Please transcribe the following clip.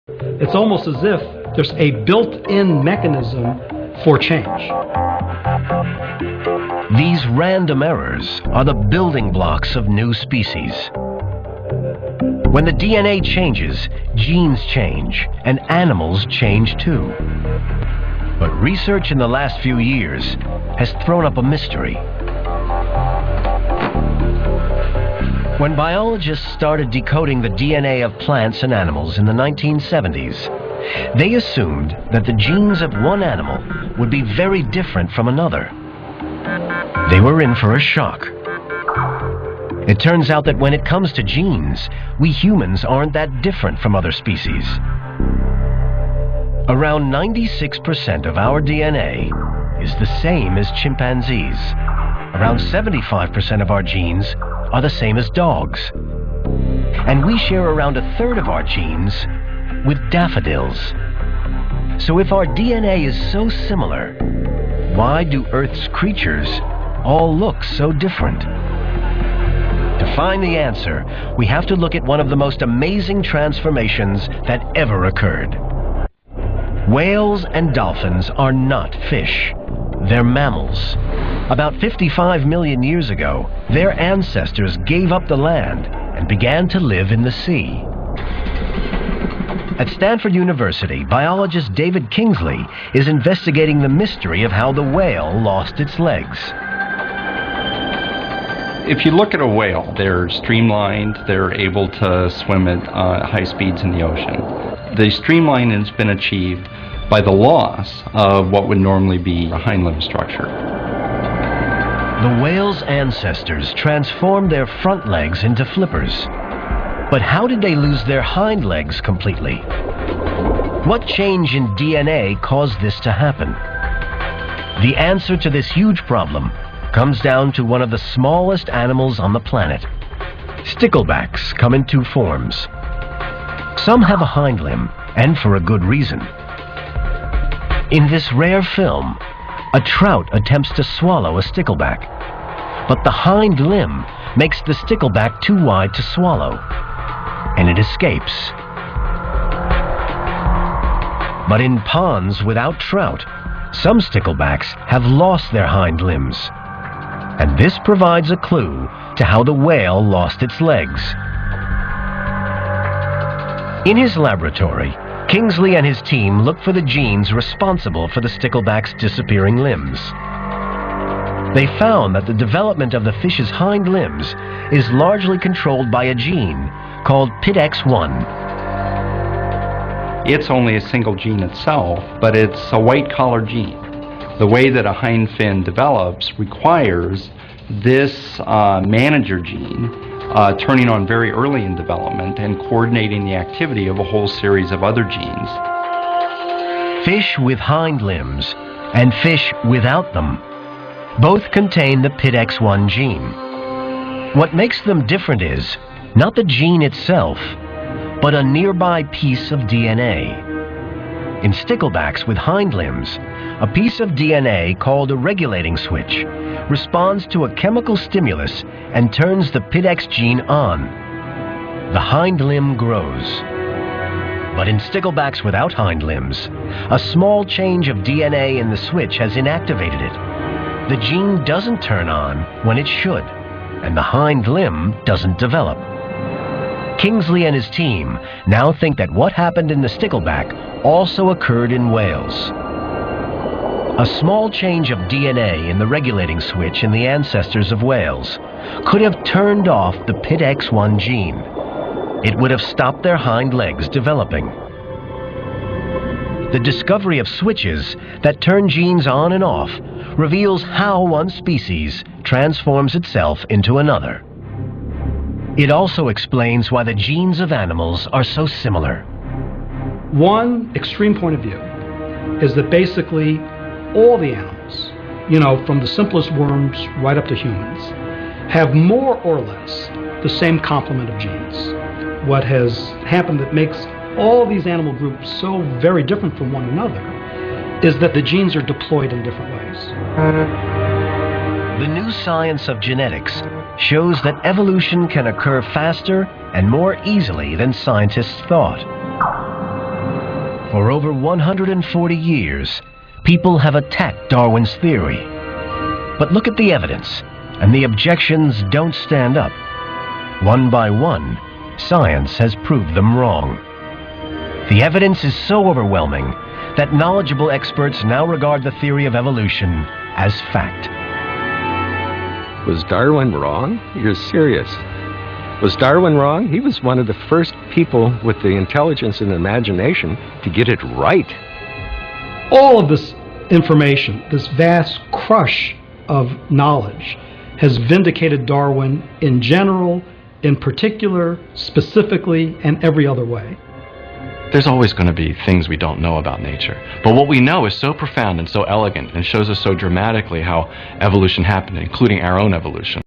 It's almost as if there's a built-in mechanism for change. These random errors are the building blocks of new species. When the DNA changes, genes change, and animals change too. But research in the last few years has thrown up a mystery. When biologists started decoding the DNA of plants and animals in the 1970s, they assumed that the genes of one animal would be very different from another. They were in for a shock. It turns out that when it comes to genes, we humans aren't that different from other species. Around 96% of our DNA is the same as chimpanzees. Around 75% of our genes are the same as dogs. And we share around a third of our genes with daffodils. So if our DNA is so similar, why do Earth's creatures all look so different? To find the answer, we have to look at one of the most amazing transformations that ever occurred. Whales and dolphins are not fish. They're mammals. About 55 million years ago, their ancestors gave up the land and began to live in the sea. At Stanford University, biologist David Kingsley is investigating the mystery of how the whale lost its legs. If you look at a whale, they're streamlined, they're able to swim at high speeds in the ocean. The streamlining has been achieved by the loss of what would normally be a hind limb structure. The whale's ancestors transformed their front legs into flippers. But how did they lose their hind legs completely? What change in DNA caused this to happen? The answer to this huge problem comes down to one of the smallest animals on the planet. Sticklebacks come in two forms. Some have a hind limb, and for a good reason. In this rare film, a trout attempts to swallow a stickleback, but the hind limb makes the stickleback too wide to swallow, and it escapes. But in ponds without trout, some sticklebacks have lost their hind limbs, and this provides a clue to how the whale lost its legs. In his laboratory, Kingsley and his team look for the genes responsible for the stickleback's disappearing limbs. They found that the development of the fish's hind limbs is largely controlled by a gene called PITX1. It's only a single gene itself, but it's a white-collar gene. The way that a hind fin develops requires this manager gene turning on very early in development and coordinating the activity of a whole series of other genes. Fish with hind limbs and fish without them both contain the PITX1 gene. What makes them different is not the gene itself, but a nearby piece of DNA. In sticklebacks with hind limbs, a piece of DNA called a regulating switch responds to a chemical stimulus and turns the PITX gene on. The hind limb grows. But in sticklebacks without hind limbs, a small change of DNA in the switch has inactivated it. The gene doesn't turn on when it should, and the hind limb doesn't develop. Kingsley and his team now think that what happened in the stickleback also occurred in whales. A small change of DNA in the regulating switch in the ancestors of whales could have turned off the PITX1 gene. It would have stopped their hind legs developing. The discovery of switches that turn genes on and off reveals how one species transforms itself into another. It also explains why the genes of animals are so similar. One extreme point of view is that basically all the animals, from the simplest worms right up to humans, have more or less the same complement of genes. What has happened that makes all these animal groups so very different from one another is that the genes are deployed in different ways. The new science of genetics shows that evolution can occur faster and more easily than scientists thought. For over 140 years, people have attacked Darwin's theory. But look at the evidence, and the objections don't stand up. One by one, science has proved them wrong. The evidence is so overwhelming that knowledgeable experts now regard the theory of evolution as fact. Was Darwin wrong? You're serious. Was Darwin wrong? He was one of the first people with the intelligence and imagination to get it right. All of this information, this vast crush of knowledge, has vindicated Darwin in general, in particular, specifically, and every other way. There's always going to be things we don't know about nature. But what we know is so profound and so elegant and shows us so dramatically how evolution happened, including our own evolution.